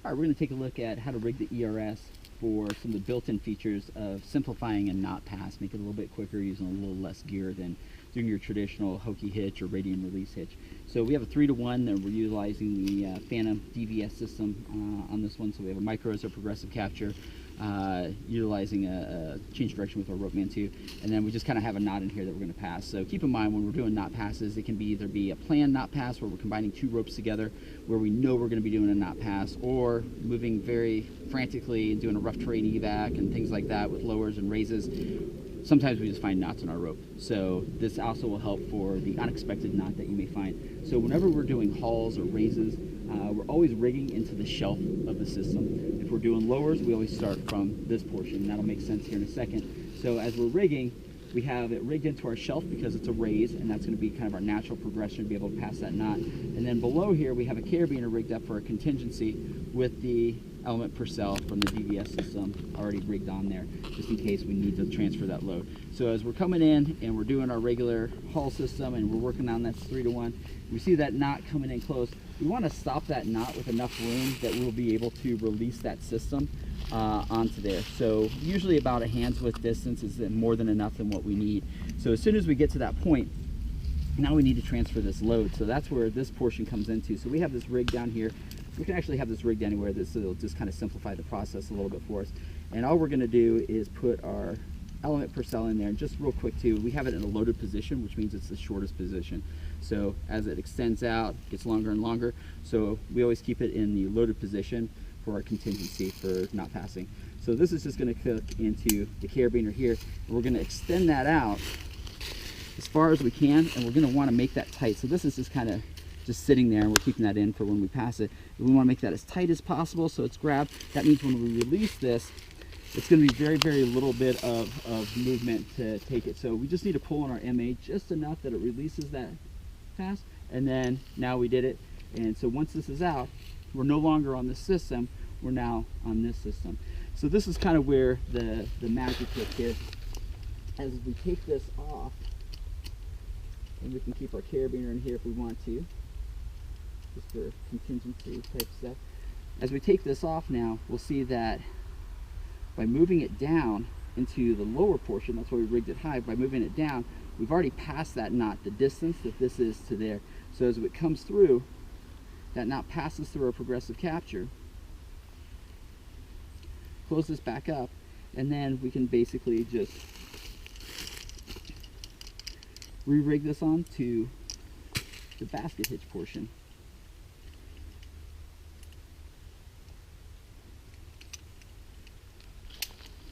All right, we're going to take a look at how to rig the ERS for some of the built-in features of simplifying a knot pass, make it a little bit quicker using a little less gear than doing your traditional hokey hitch or radian release hitch. So we have a 3-to-1 that we're utilizing the Phantom DVS system on this one. So we have a micro as our progressive capture, utilizing a change direction with our Ropeman 2, and then we just kind of have a knot in here that we're going to pass. So keep in mind when we're doing knot passes, it can either be a planned knot pass where we're combining 2 ropes together where we know we're going to be doing a knot pass, or moving very frantically and doing a rough terrain evac and things like that with lowers and raises. Sometimes we just find knots in our rope. So this also will help for the unexpected knot that you may find. So whenever we're doing hauls or raises, we're always rigging into the shelf of the system. If we're doing lowers, we always start from this portion. That'll make sense here in a second. So as we're rigging, we have it rigged into our shelf because it's a raise, and that's going to be kind of our natural progression to be able to pass that knot. And then below here, we have a carabiner rigged up for a contingency with the element Purcell from the DVS system already rigged on there, just in case we need to transfer that load. So as we're coming in and we're doing our regular haul system and we're working on that 3-to-1, we see that knot coming in close. We want to stop that knot with enough room that we'll be able to release that system onto there. So usually about a hand's width distance is more than enough than what we need. So as soon as we get to that point, now we need to transfer this load. So that's where this portion comes into. So we have this rig down here. We can actually have this rigged anywhere. This will just kind of simplify the process a little bit for us. And all we're going to do is put our element Purcell in there. And just real quick too, we have it in a loaded position, which means it's the shortest position. So as it extends out, it gets longer and longer. So we always keep it in the loaded position for our contingency for not passing. So this is just going to cook into the carabiner here. And we're going to extend that out as far as we can, and we're going to want to make that tight. So this is just kind of just sitting there, and we're keeping that in for when we pass it. We want to make that as tight as possible so it's grabbed. That means when we release this, it's going to be very, very little bit of movement to take it. So we just need to pull on our MA just enough that it releases that pass, and then now we did it. And so once this is out, we're no longer on this system, we're now on this system. So this is kind of where the magic is here. As we take this off, and we can keep our carabiner in here if we want to, just for contingency type stuff. As we take this off now, we'll see that by moving it down into the lower portion, that's why we rigged it high, by moving it down, we've already passed that knot, the distance that this is to there. So as it comes through, that knot passes through our progressive capture, close this back up, and then we can basically just re-rig this on to the basket hitch portion.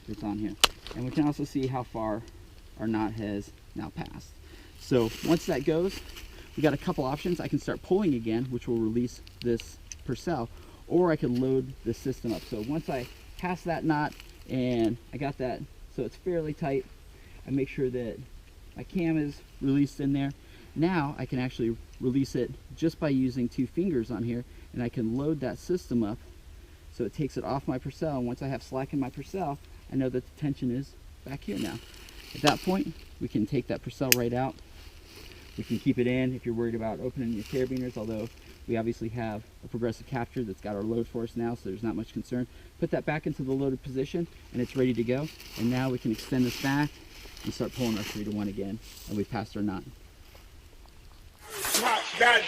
It's on here. And we can also see how far our knot has now passed. So once that goes, we got a couple options. I can start pulling again, which will release this Purcell, or I can load the system up. So once I pass that knot and I got that so it's fairly tight, I make sure that my cam is released in there. Now I can actually release it just by using 2 fingers on here, and I can load that system up so it takes it off my Purcell. And once I have slack in my Purcell, I know that the tension is back here now. At that point, we can take that Purcell right out. We can keep it in if you're worried about opening your carabiners, although we obviously have a progressive capture that's got our load for us now, so there's not much concern. Put that back into the loaded position, and it's ready to go. And now we can extend this back and start pulling our 3-to-1 again, and we've passed our knot. Not that.